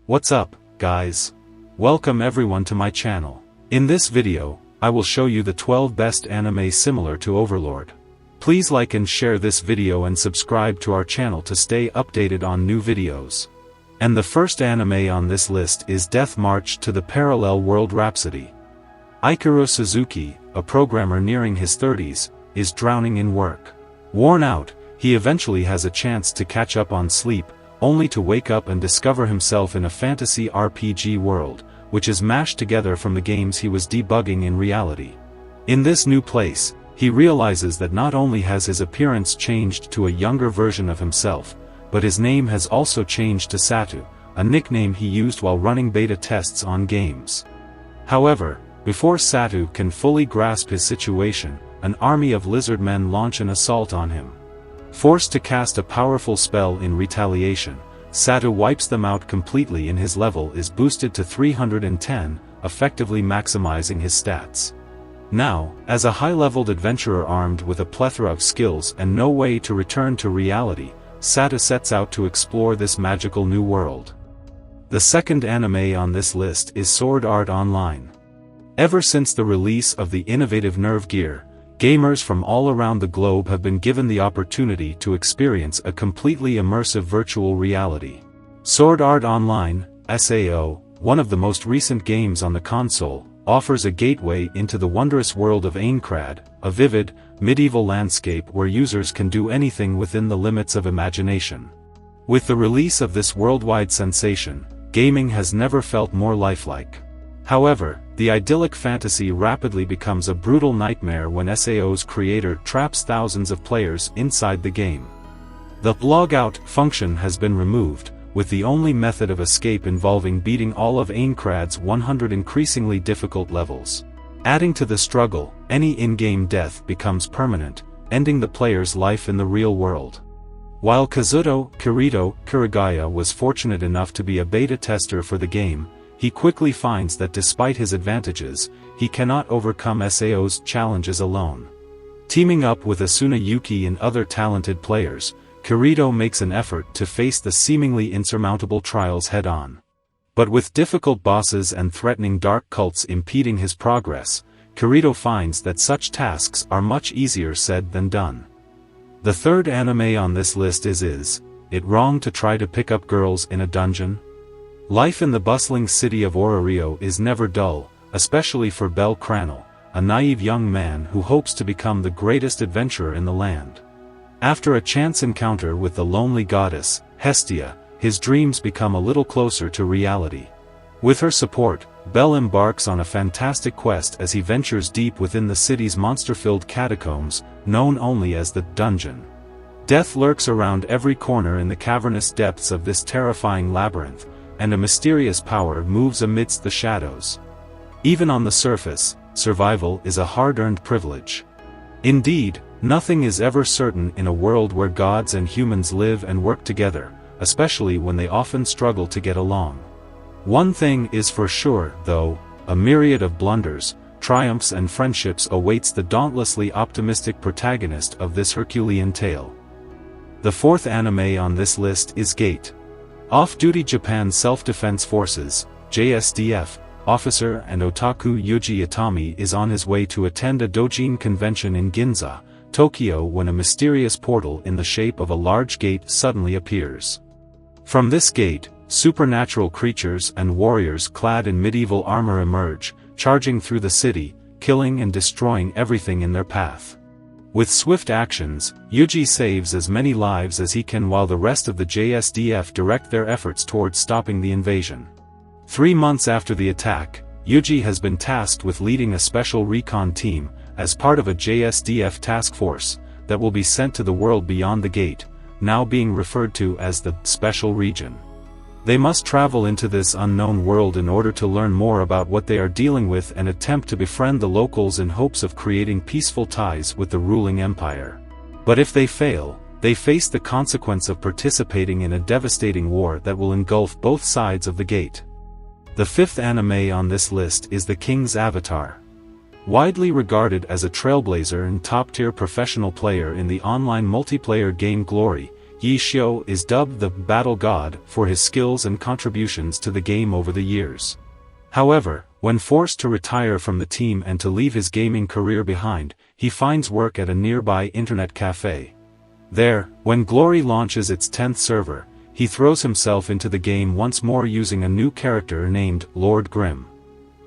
What's up, guys? Welcome everyone to my channel. In this video, I will show you the 12 best anime similar to Overlord. Please like and share this video and subscribe to our channel to stay updated on new videos. And the first anime on this list is Death March to the Parallel World Rhapsody. Ikaro Suzuki, a programmer nearing his 30s, is drowning in work. Worn out, he eventually has a chance to catch up on sleep, only to wake up and discover himself in a fantasy RPG world, which is mashed together from the games he was debugging in reality. In this new place, he realizes that not only has his appearance changed to a younger version of himself, but his name has also changed to Satu, a nickname he used while running beta tests on games. However, before Satu can fully grasp his situation, an army of lizard men launch an assault on him. Forced to cast a powerful spell in retaliation, Satu wipes them out completely and his level is boosted to 310, effectively maximizing his stats. Now, as a high-leveled adventurer armed with a plethora of skills and no way to return to reality, Satu sets out to explore this magical new world. The second anime on this list is Sword Art Online. Ever since the release of the innovative Nerve Gear, gamers from all around the globe have been given the opportunity to experience a completely immersive virtual reality. Sword Art Online, SAO, one of the most recent games on the console, offers a gateway into the wondrous world of Aincrad, a vivid, medieval landscape where users can do anything within the limits of imagination. With the release of this worldwide sensation, gaming has never felt more lifelike. However, the idyllic fantasy rapidly becomes a brutal nightmare when SAO's creator traps thousands of players inside the game. The log-out function has been removed, with the only method of escape involving beating all of Aincrad's 100 increasingly difficult levels. Adding to the struggle, any in-game death becomes permanent, ending the player's life in the real world. While Kazuto Kirito Kurigaya was fortunate enough to be a beta tester for the game, he quickly finds that despite his advantages, he cannot overcome SAO's challenges alone. Teaming up with Asuna Yuki and other talented players, Kirito makes an effort to face the seemingly insurmountable trials head-on. But with difficult bosses and threatening dark cults impeding his progress, Kirito finds that such tasks are much easier said than done. The third anime on this list is it wrong to try to pick up girls in a dungeon? Life in the bustling city of Orario is never dull, especially for Bel Cranel, a naive young man who hopes to become the greatest adventurer in the land. After a chance encounter with the lonely goddess, Hestia, his dreams become a little closer to reality. With her support, Bel embarks on a fantastic quest as he ventures deep within the city's monster-filled catacombs, known only as the Dungeon. Death lurks around every corner in the cavernous depths of this terrifying labyrinth, and a mysterious power moves amidst the shadows. Even on the surface, survival is a hard-earned privilege. Indeed, nothing is ever certain in a world where gods and humans live and work together, especially when they often struggle to get along. One thing is for sure, though, a myriad of blunders, triumphs and friendships awaits the dauntlessly optimistic protagonist of this Herculean tale. The fourth anime on this list is Gate. Off-duty Japan Self-Defense Forces, JSDF, officer and otaku Yuji Itami is on his way to attend a doujin convention in Ginza, Tokyo when a mysterious portal in the shape of a large gate suddenly appears. From this gate, supernatural creatures and warriors clad in medieval armor emerge, charging through the city, killing and destroying everything in their path. With swift actions, Yuji saves as many lives as he can while the rest of the JSDF direct their efforts towards stopping the invasion. 3 months after the attack, Yuji has been tasked with leading a special recon team, as part of a JSDF task force, that will be sent to the world beyond the gate, now being referred to as the Special Region. They must travel into this unknown world in order to learn more about what they are dealing with and attempt to befriend the locals in hopes of creating peaceful ties with the ruling empire. But if they fail, they face the consequence of participating in a devastating war that will engulf both sides of the gate. The fifth anime on this list is The King's Avatar. Widely regarded as a trailblazer and top-tier professional player in the online multiplayer game Glory, Yi Xiu is dubbed the Battle God for his skills and contributions to the game over the years. However, when forced to retire from the team and to leave his gaming career behind, he finds work at a nearby internet cafe. There, when Glory launches its 10th server, he throws himself into the game once more using a new character named Lord Grimm.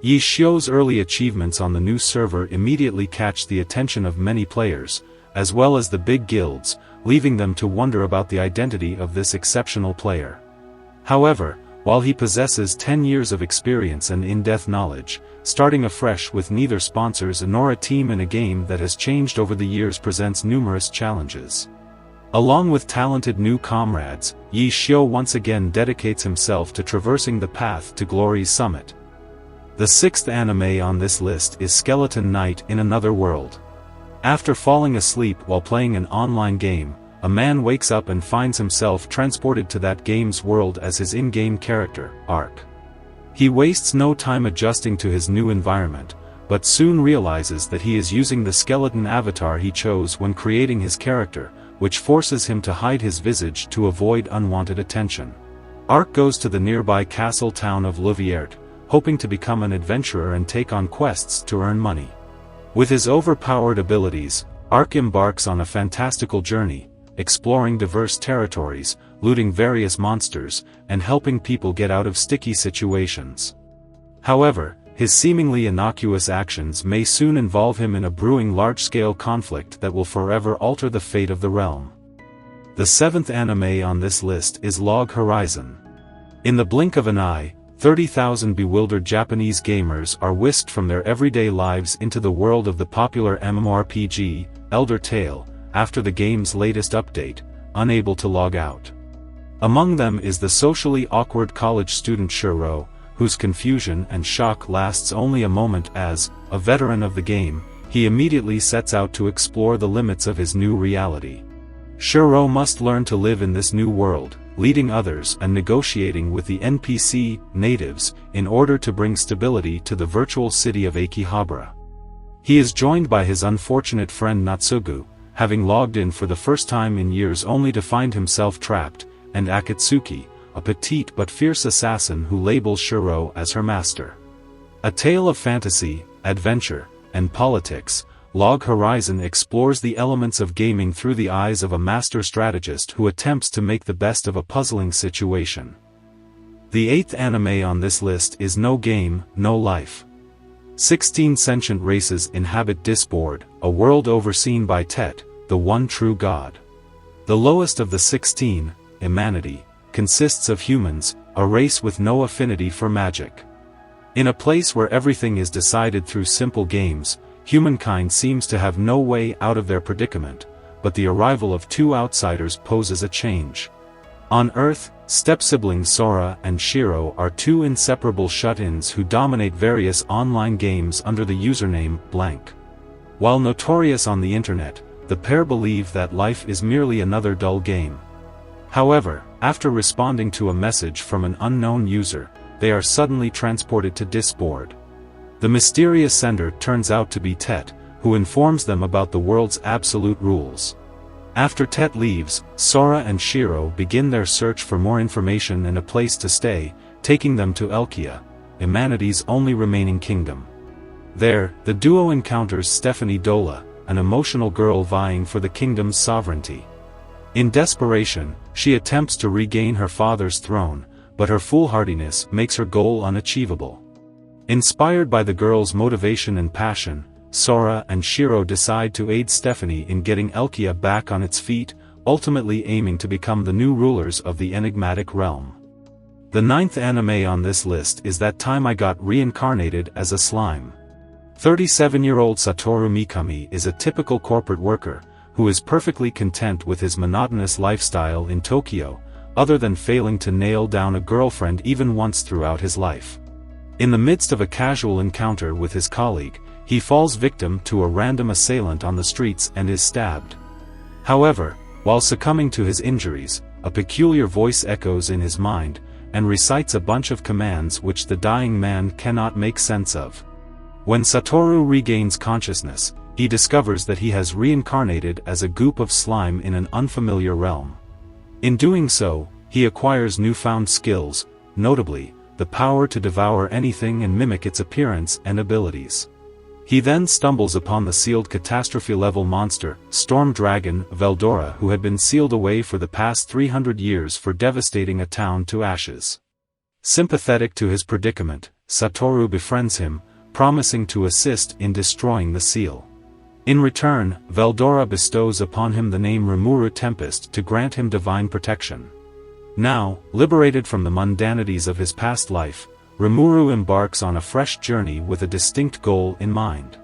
Yi Xiu's early achievements on the new server immediately catch the attention of many players, as well as the big guilds, leaving them to wonder about the identity of this exceptional player. However, while he possesses 10 years of experience and in-depth knowledge, starting afresh with neither sponsors nor a team in a game that has changed over the years presents numerous challenges. Along with talented new comrades, Yi Xiu once again dedicates himself to traversing the path to Glory's summit. The 6th anime on this list is Skeleton Knight in Another World. After falling asleep while playing an online game, a man wakes up and finds himself transported to that game's world as his in-game character, Ark. He wastes no time adjusting to his new environment, but soon realizes that he is using the skeleton avatar he chose when creating his character, which forces him to hide his visage to avoid unwanted attention. Ark goes to the nearby castle town of Louviert, hoping to become an adventurer and take on quests to earn money. With his overpowered abilities, Ark embarks on a fantastical journey, exploring diverse territories, looting various monsters, and helping people get out of sticky situations. However, his seemingly innocuous actions may soon involve him in a brewing large-scale conflict that will forever alter the fate of the realm. The 7th anime on this list is Log Horizon. In the blink of an eye, 30,000 bewildered Japanese gamers are whisked from their everyday lives into the world of the popular MMORPG, Elder Tale, after the game's latest update, unable to log out. Among them is the socially awkward college student Shiro, whose confusion and shock lasts only a moment as, a veteran of the game, he immediately sets out to explore the limits of his new reality. Shiro must learn to live in this new world, leading others and negotiating with the NPC natives in order to bring stability to the virtual city of Akihabara. He is joined by his unfortunate friend Natsugu, having logged in for the first time in years only to find himself trapped, and Akatsuki, a petite but fierce assassin who labels Shiro as her master. A tale of fantasy, adventure, and politics, Log Horizon explores the elements of gaming through the eyes of a master strategist who attempts to make the best of a puzzling situation. The 8th anime on this list is No Game, No Life. 16 sentient races inhabit Disboard, a world overseen by Tet, the one true god. The lowest of the 16, humanity, consists of humans, a race with no affinity for magic. In a place where everything is decided through simple games, humankind seems to have no way out of their predicament, but the arrival of 2 outsiders poses a change. On Earth, step-siblings Sora and Shiro are 2 inseparable shut-ins who dominate various online games under the username Blank. While notorious on the internet, the pair believe that life is merely another dull game. However, after responding to a message from an unknown user, they are suddenly transported to Disboard. The mysterious sender turns out to be Tet, who informs them about the world's absolute rules. After Tet leaves, Sora and Shiro begin their search for more information and a place to stay, taking them to Elkia, humanity's only remaining kingdom. There, the duo encounters Stephanie Dola, an emotional girl vying for the kingdom's sovereignty. In desperation, she attempts to regain her father's throne, but her foolhardiness makes her goal unachievable. Inspired by the girl's motivation and passion, Sora and Shiro decide to aid Stephanie in getting Elkia back on its feet, ultimately aiming to become the new rulers of the enigmatic realm. The 9th anime on this list is That Time I Got Reincarnated as a Slime. 37-year-old Satoru Mikami is a typical corporate worker, who is perfectly content with his monotonous lifestyle in Tokyo, other than failing to nail down a girlfriend even once throughout his life. In the midst of a casual encounter with his colleague, he falls victim to a random assailant on the streets and is stabbed. However, while succumbing to his injuries, a peculiar voice echoes in his mind, and recites a bunch of commands which the dying man cannot make sense of. When Satoru regains consciousness, he discovers that he has reincarnated as a goop of slime in an unfamiliar realm. In doing so, he acquires newfound skills, notably, the power to devour anything and mimic its appearance and abilities. He then stumbles upon the sealed catastrophe-level monster, Storm Dragon Veldora, who had been sealed away for the past 300 years for devastating a town to ashes. Sympathetic to his predicament, Satoru befriends him, promising to assist in destroying the seal. In return, Veldora bestows upon him the name Rimuru Tempest to grant him divine protection. Now, liberated from the mundanities of his past life, Rimuru embarks on a fresh journey with a distinct goal in mind.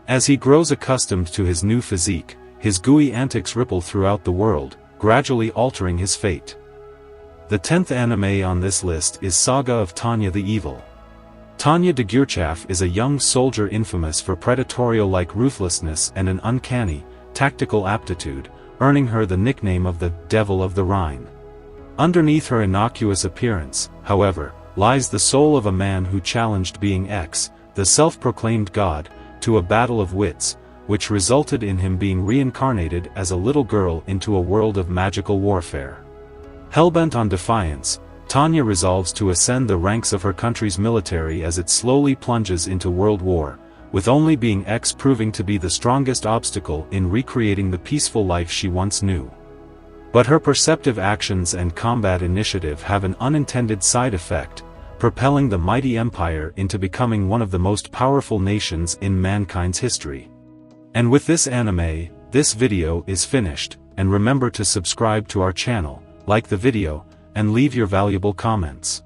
As he grows accustomed to his new physique, his gooey antics ripple throughout the world, gradually altering his fate. The 10th anime on this list is Saga of Tanya the Evil. Tanya de Geerchaf is a young soldier infamous for predatorial-like ruthlessness and an uncanny, tactical aptitude, earning her the nickname of the Devil of the Rhine. Underneath her innocuous appearance, however, lies the soul of a man who challenged being X, the self-proclaimed god, to a battle of wits, which resulted in him being reincarnated as a little girl into a world of magical warfare. Hellbent on defiance, Tanya resolves to ascend the ranks of her country's military as it slowly plunges into World War, with only being X proving to be the strongest obstacle in recreating the peaceful life she once knew. But her perceptive actions and combat initiative have an unintended side effect, propelling the mighty empire into becoming one of the most powerful nations in mankind's history. And with this anime, this video is finished, and remember to subscribe to our channel, like the video, and leave your valuable comments.